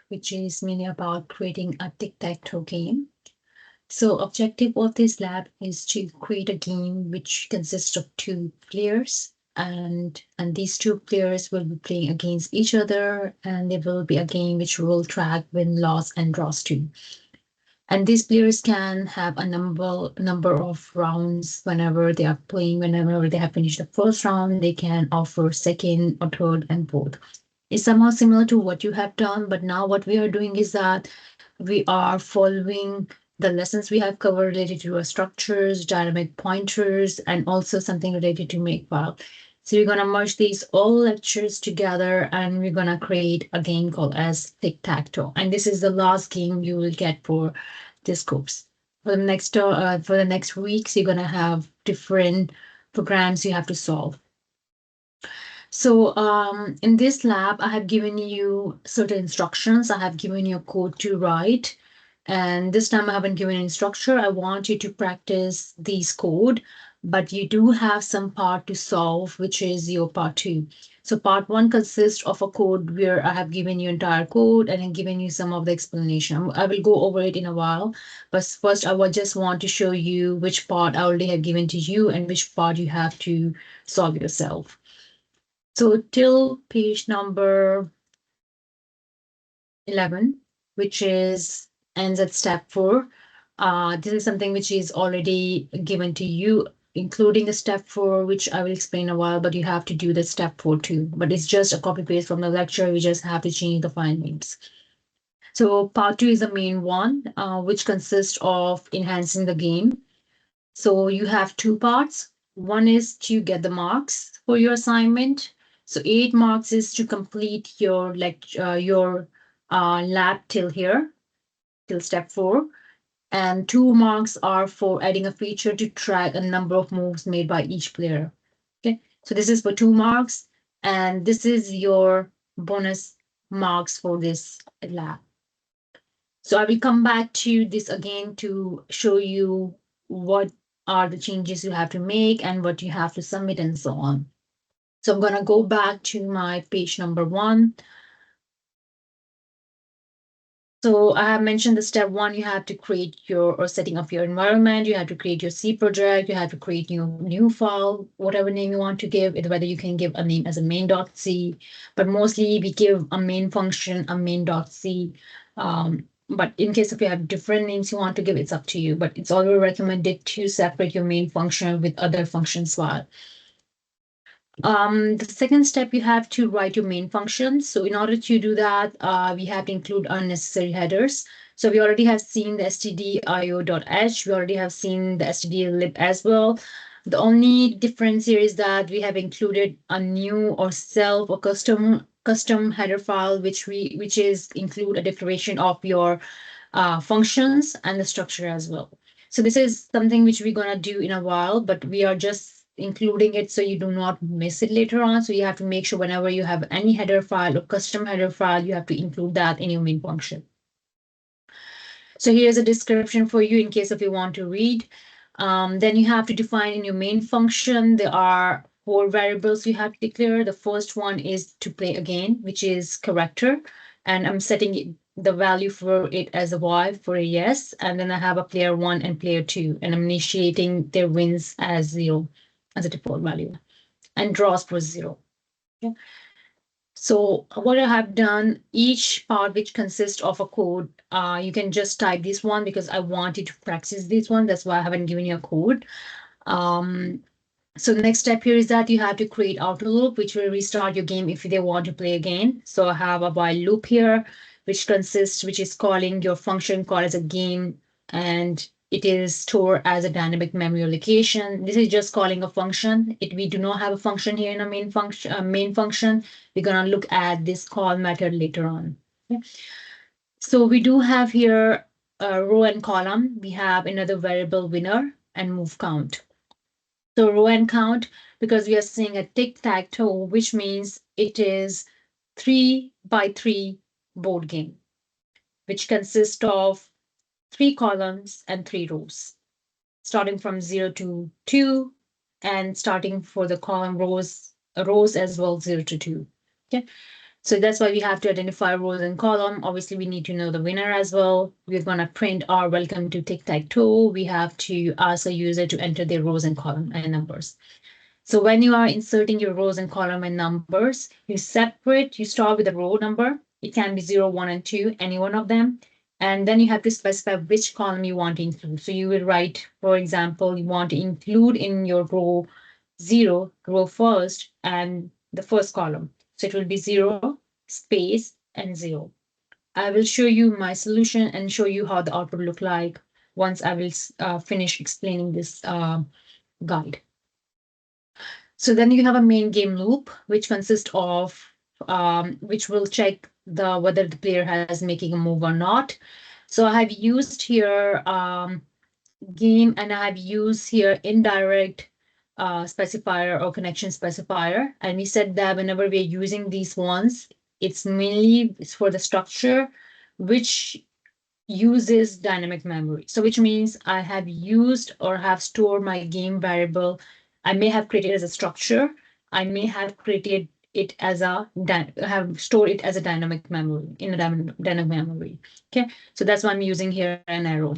which is mainly about creating a tic-tac-toe game. So objective of this lab is to create a game which consists of two players, and these two players will be playing against each other, and there will be a game which will track win, loss, and draws too. And these players can have a number of rounds whenever they are playing. Whenever they have finished the first round, they can offer second or third and fourth. It's somehow similar to what you have done, but now what we are doing is that we are following the lessons we have covered related to our structures, dynamic pointers, and also something related to Makefile. So we're gonna merge these all lectures together, and we're gonna create a game called as Tic-Tac-Toe. And this is the last game you will get for this course. For the next weeks, you're gonna have different programs you have to solve. So in this lab, I have given you certain instructions. I have given you a code to write. And this time I haven't given any structure. I want you to practice these code, but you do have some part to solve, which is your part two. So part one consists of a code where I have given you entire code and then given you some of the explanation. I will go over it in a while, but first I would just want to show you which part I already have given to you and which part you have to solve yourself. So till page number 11, which is ends at step 4. This is something which is already given to you, including the step 4, which I will explain a while, but you have to do the step 4 too. But it's just a copy paste from the lecture. We just have to change the file names. So part 2 is the main one, which consists of enhancing the game. So you have two parts. One is to get the marks for your assignment. So 8 marks is to complete your lab till here, till step 4. And 2 marks are for adding a feature to track a number of moves made by each player. Okay, so this is for 2 marks, and this is your bonus marks for this lab. So I will come back to this again to show you what are the changes you have to make and what you have to submit and so on. So I'm going to go back to my page number 1. So I have mentioned the step 1, you have to create your or setting up your environment. You have to create your C project. You have to create new file, whatever name you want to give it, whether you can give a name as a main.c, but mostly we give a main function, a main.c. But in case if you have different names you want to give, it's up to you. But it's always recommended to separate your main function with other functions file. The second step, you have to write your main function. So in order to do that, we have to include unnecessary headers. So we already have seen the stdio.h. We already have seen the stdlib as well. The only difference here is that we have included a new or self or custom header file, which is include a declaration of your functions and the structure as well. So this is something which we're gonna do in a while, but we are just including it so you do not miss it later on. So you have to make sure whenever you have any header file or custom header file, you have to include that in your main function. So here's a description for you in case if you want to read. Then you have to define in your main function. There are 4 variables you have to declare. The first one is to play again, which is character. And I'm setting the value for it as a Y for a yes. And then I have a player 1 and player 2. And I'm initiating their wins as 0 as a default value. And draws for 0. Okay. So what I have done, each part which consists of a code, you can just type this one because I want you to practice this one. That's why I haven't given you a code. So the next step here is that you have to create outer loop, which will restart your game if they want to play again. So I have a while loop here, which is calling your function called as a game, and it is stored as a dynamic memory location. This is just calling a function. We do not have a function here in a main function. We're gonna look at this call method later on. Okay. So we do have here a row and column. We have another variable winner and move count. So row and count, because we are seeing a tic-tac-toe, which means it is 3x3 board game, which consists of 3 columns and 3 rows, starting from 0 to 2, and starting for the column rows as well, 0 to 2. Okay. So that's why we have to identify rows and column. Obviously, we need to know the winner as well. We're going to print our welcome to tic-tac-toe. We have to ask a user to enter their rows and column and numbers. So when you are inserting your rows and column and numbers, you start with the row number. It can be 0, 1, and 2, any one of them. And then you have to specify which column you want to include. So you will write, for example, you want to include in your row 0, row first, and the first column. So it will be 0, space, and 0. I will show you my solution and show you how the output look like once I will finish explaining this guide. So then you have a main game loop, which consists of which will check whether the player has making a move or not. So I have used here game, and I have used here indirect specifier or connection specifier. And we said that whenever we're using these ones, it's mainly for the structure, which uses dynamic memory. So which means I have used or have stored my game variable. I may have created as a structure. I may have created it as have stored it as a dynamic memory in a dynamic memory. Okay, so that's why I'm using here an arrow.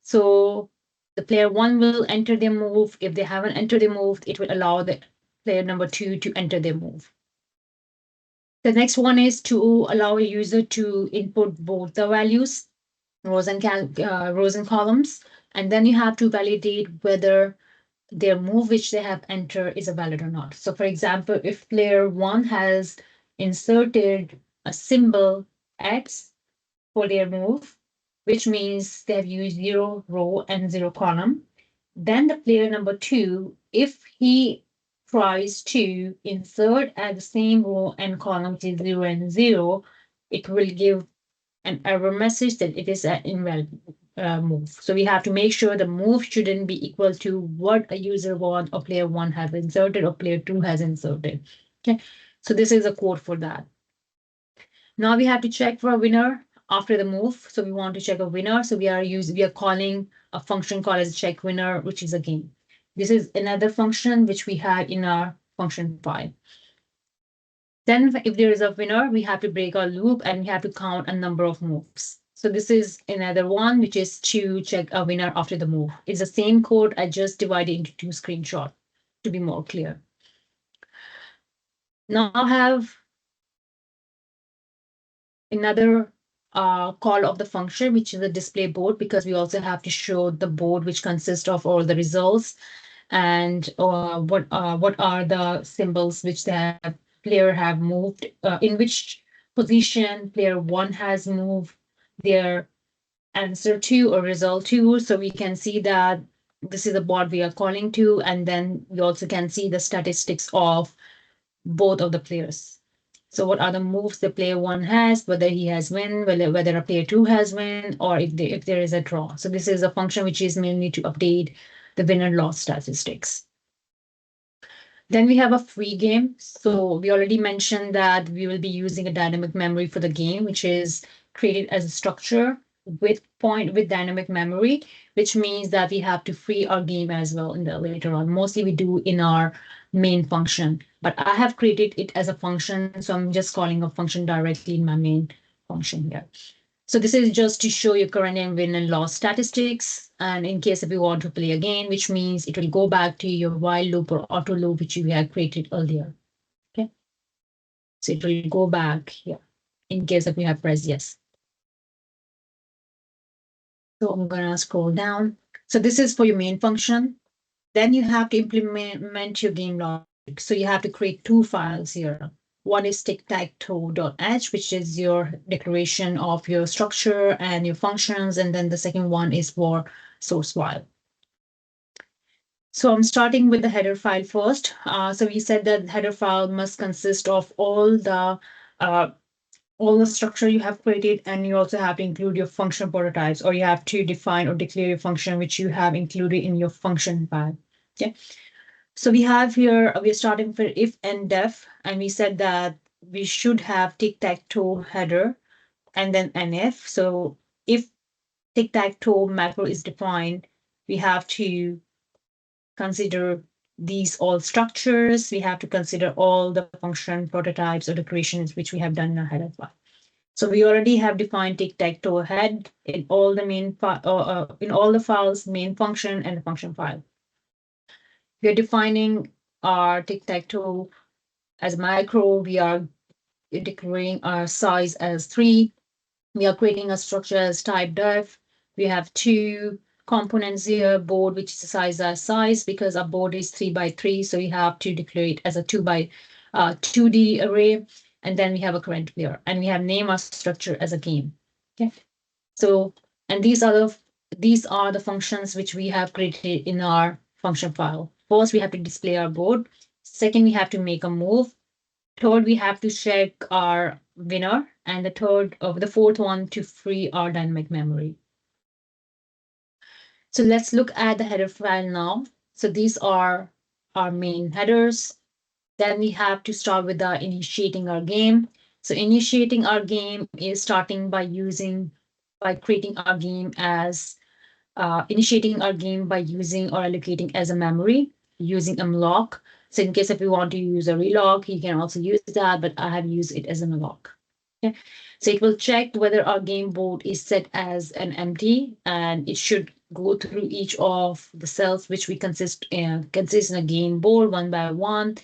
So the player one will enter their move. If they haven't entered their move, it will allow the player number two to enter their move. The next one is to allow a user to input both the values, rows and columns, and then you have to validate whether their move which they have entered is a valid or not. So for example, if player one has inserted a symbol X for their move, which means they have used 0 row and 0 column, then the player number two, if he tries to insert at the same row and column, which is 0 and 0, it will give an error message that it is an invalid move. So we have to make sure the move shouldn't be equal to what a user one or player one has inserted or player two has inserted. Okay, so this is a code for that. Now we have to check for a winner after the move. So we want to check a winner. So we are calling a function called as check winner, which is a game. This is another function which we had in our function file. Then if there is a winner, we have to break our loop and we have to count a number of moves. So this is another one, which is to check a winner after the move. It's the same code. I just divided into 2 screenshots to be more clear. Now I have another call of the function, which is a display board, because we also have to show the board, which consists of all the results and what are the symbols which the player have moved, in which position player one has moved their answer to or result to. So we can see that this is the board we are calling to, and then we also can see the statistics of both of the players. So what are the moves the player one has, whether he has win, whether a player two has win, or if there is a draw. So this is a function which is mainly to update the winner loss statistics. Then we have a free game. So we already mentioned that we will be using a dynamic memory for the game, which is created as a structure with dynamic memory, which means that we have to free our game as well in the later on. Mostly we do in our main function, but I have created it as a function. So I'm just calling a function directly in my main function here. So this is just to show you current and win and loss statistics. And in case if you want to play again, which means it will go back to your while loop or auto loop, which you had created earlier. Okay. So it will go back here in case if you have pressed yes. So I'm going to scroll down. So this is for your main function. Then you have to implement your game logic. So you have to create 2 files here. One is tic-tac-toe.h, which is your declaration of your structure and your functions. And then the second one is for source file. So I'm starting with the header file first. So we said that the header file must consist of all the structure you have created, and you also have to include your function prototypes, or you have to define or declare your function which you have included in your function file. Okay. So we have here, we're starting for if and def, and we said that we should have tic-tac-toe header and then nf. So if tic-tac-toe macro is defined, we have to consider these all structures, we have to consider all the function prototypes or declarations which we have done in our header file. So we already have defined tic-tac-toe head in all the in all the files, main function and the function file. We are defining our tic-tac-toe as micro. We are declaring our size as 3. We are creating a structure as type def. We have 2 components here, board, which is the size as size, because our board is 3 by 3. So we have to declare it as a 2 by 2D array. And then we have a current player, and we have name our structure as a game. Okay. So, and these are the functions which we have created in our function file. First, we have to display our board. Second, we have to make a move. Third, we have to check our winner, and the fourth one to free our dynamic memory. So let's look at the header file now. So these are our main headers. Then we have to start with the initiating our game. So initiating our game is starting by creating our game as initiating our game by using or allocating as a memory using a malloc. So in case if you want to use a relog, you can also use that, but I have used it as a malloc. Okay. So it will check whether our game board is set as an empty, and it should go through each of the cells which we consist in a game board one by one,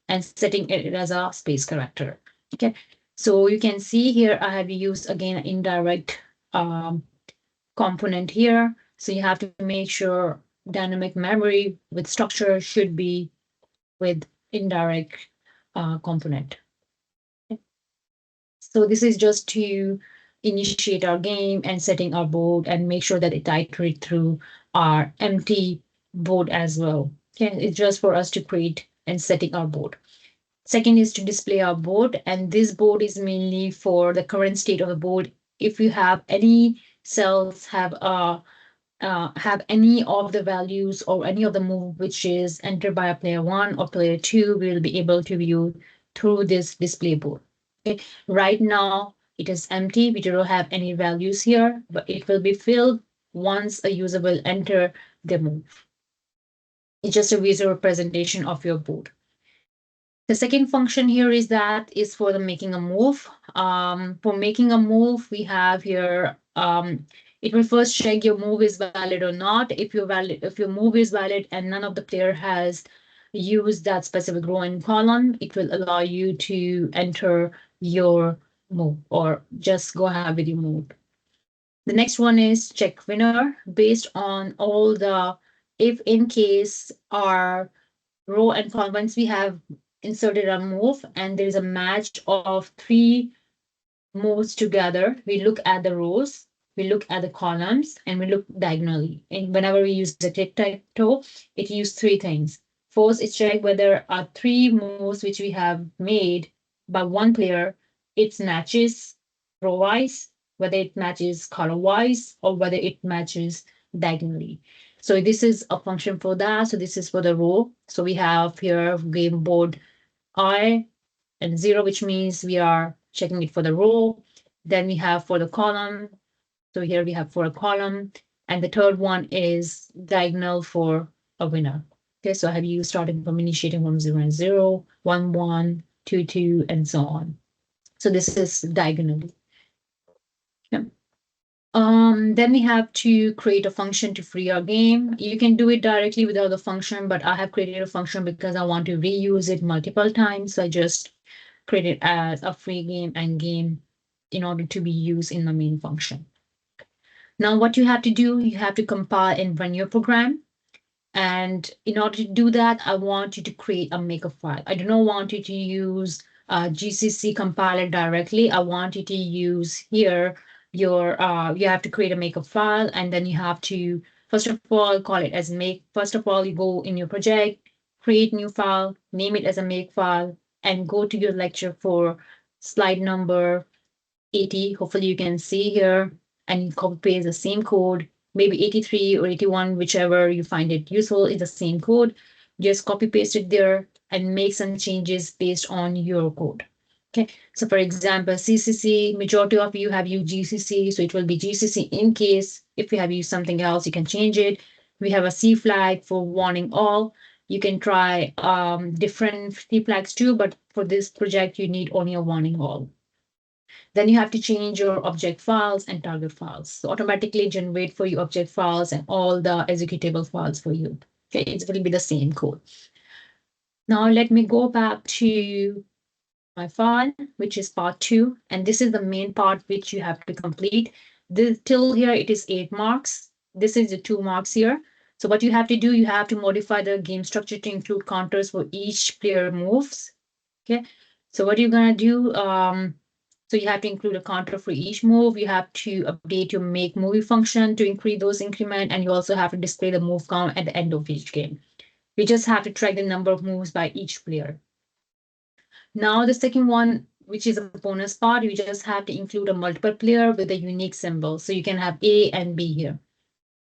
and setting it as a space character. Okay. So you can see here I have used again an indirect component here. So you have to make sure dynamic memory with structure should be with indirect component. Okay. So this is just to initiate our game and setting our board and make sure that it iterates through our empty board as well. Okay, it's just for us to create and setting our board. Second is to display our board, and this board is mainly for the current state of the board. If you have any cells have any of the values or any of the move which is entered by a player 1 or player 2, we will be able to view through this display board. Okay. Right now it is empty. We don't have any values here, but it will be filled once a user will enter the move. It's just a visual representation of your board. The second function here is for the making a move. For making a move, we have here it will first check your move is valid or not. If your move is valid and none of the player has used that specific row and column, it will allow you to enter your move or just go ahead with your move. The next one is check winner based on all the if in case our row and column, once we have inserted a move and there is a match of 3 moves together, we look at the rows, we look at the columns, and we look diagonally. And whenever we use the tic-tac-toe, it uses 3 things. First, it check whether our 3 moves which we have made by one player, it matches row-wise, whether it matches color-wise, or whether it matches diagonally. So this is a function for that. So this is for the row. So we have here game board I and 0, which means we are checking it for the row. Then we have for the column. So here we have for a column. And the third one is diagonal for a winner. Okay, so I have you starting from initiating from 0 and 0, 1, 1, 2, 2, and so on. So this is diagonally. Yeah. Then we have to create a function to free our game. You can do it directly without the function, but I have created a function because I want to reuse it multiple times. So I just create it as a free game and game in order to be used in the main function. Now, what you have to do, you have to compile and run your program. And in order to do that, I want you to create a maker file. I do not want you to use GCC compiler directly. I want you to use here you have to create a maker file, and then you have to, first of all, call it as make. First of all, you go in your project, create new file, name it as a make file, and go to your lecture for slide number 80. Hopefully you can see here, and you copy paste the same code, maybe 83 or 81, whichever you find it useful is the same code. Just copy paste it there and make some changes based on your code. Okay, so for example, CCC, majority of you have used GCC, so it will be GCC in case if you have used something else, you can change it. We have a C flag for warning all. You can try different C flags too, but for this project, you need only a warning all. Then you have to change your object files and target files. So automatically generate for you object files and all the executable files for you. Okay, it will be the same code. Now let me go back to my file, which is part 2. And this is the main part which you have to complete. This, till here, it is 8 marks. This is the 2 marks here. So what you have to do, you have to modify the game structure to include counters for each player moves. Okay. So what you're going to do, so you have to include a counter for each move. You have to update your make movie function to increase those increment. And you also have to display the move count at the end of each game. We just have to track the number of moves by each player. Now the second one, which is a bonus part, you just have to include a multiple player with a unique symbol. So you can have A and B here.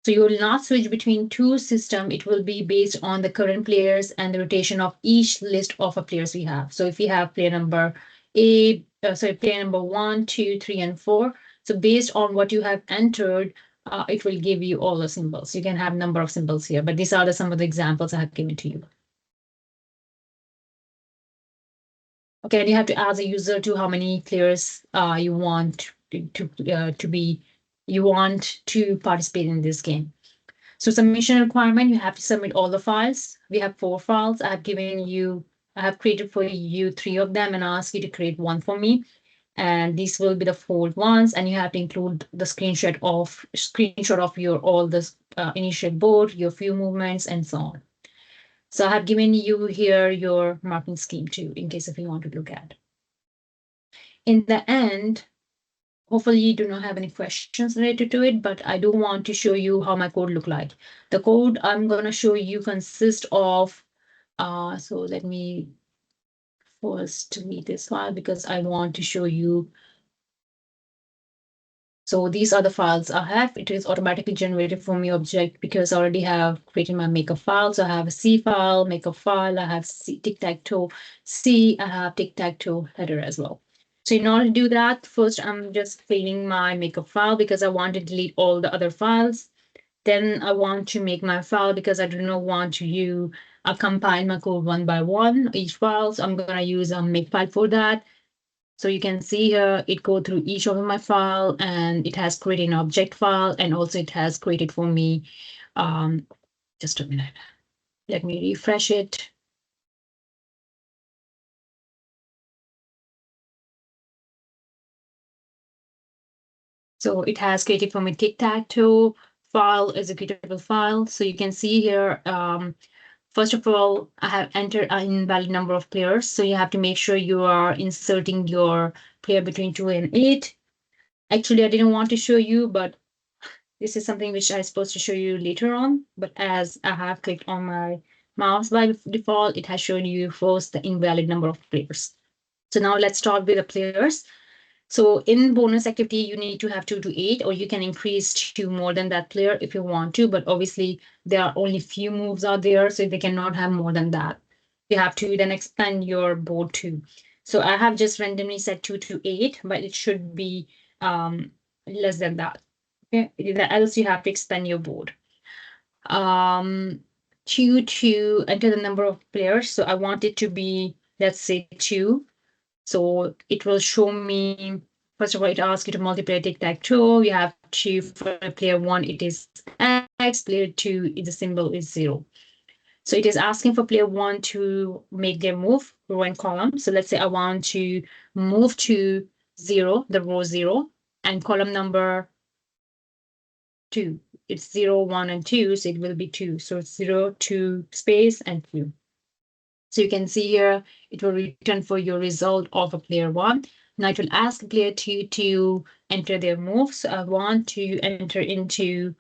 So you will not switch between two systems. It will be based on the current players and the rotation of each list of players we have. So if we have player number player number 1, 2, 3, and 4. So based on what you have entered, it will give you all the symbols. You can have number of symbols here, but these are some of the examples I have given to you. Okay, and you have to ask the user to how many players you want you want to participate in this game. So submission requirement, you have to submit all the files. We have 4 files. I have created for you 3 of them and asked you to create one for me. And these will be the 4 ones, and you have to include the screenshot of your all this initial board, your few movements, and so on. So I have given you here your marking scheme too, in case if you want to look at. In the end, hopefully you do not have any questions related to it, but I do want to show you how my code look like. The code I'm going to show you consists of, so let me first delete this file because I want to show you. So these are the files I have. It is automatically generated from your object because I already have created my maker file. So I have a C file, maker file, I have tic-tac-toe C, I have tic-tac-toe header as well. So in order to do that, first I'm just filling my maker file because I want to delete all the other files. Then I want to make my file because I do not want to compile my code one by one, each file. So I'm going to use a makefile for that. So you can see here, it go through each of my file and it has created an object file and also it has created for me, just a minute. Let me refresh it. So it has created for me tic-tac-toe file, executable file. So you can see here, first of all, I have entered an invalid number of players. So you have to make sure you are inserting your player between 2 and 8. Actually, I didn't want to show you, but this is something which I'm supposed to show you later on. But as I have clicked on my mouse by default, it has shown you first the invalid number of players. So now let's start with the players. So in bonus activity, you need to have 2 to 8, or you can increase to more than that player if you want to. But obviously, there are only few moves out there, so they cannot have more than that. You have to then expand your board too. So I have just randomly set 2 to 8, but it should be less than that. Okay, else you have to expand your board. 2 to enter the number of players. So I want it to be, let's say 2. So it will show me, first of all, it asks you to multiply tic-tac-toe. You have to, for player 1, it is X, player 2, the symbol is 0. So it is asking for player 1 to make their move, row and column. So let's say I want to move to 0, the row 0, and column number 2. It's 0, 1, and 2, so it will be 2. So it's 0, 2, space, and 2. So you can see here, it will return for your result of a player 1. Now it will ask player 2 to enter their move. So I want to enter into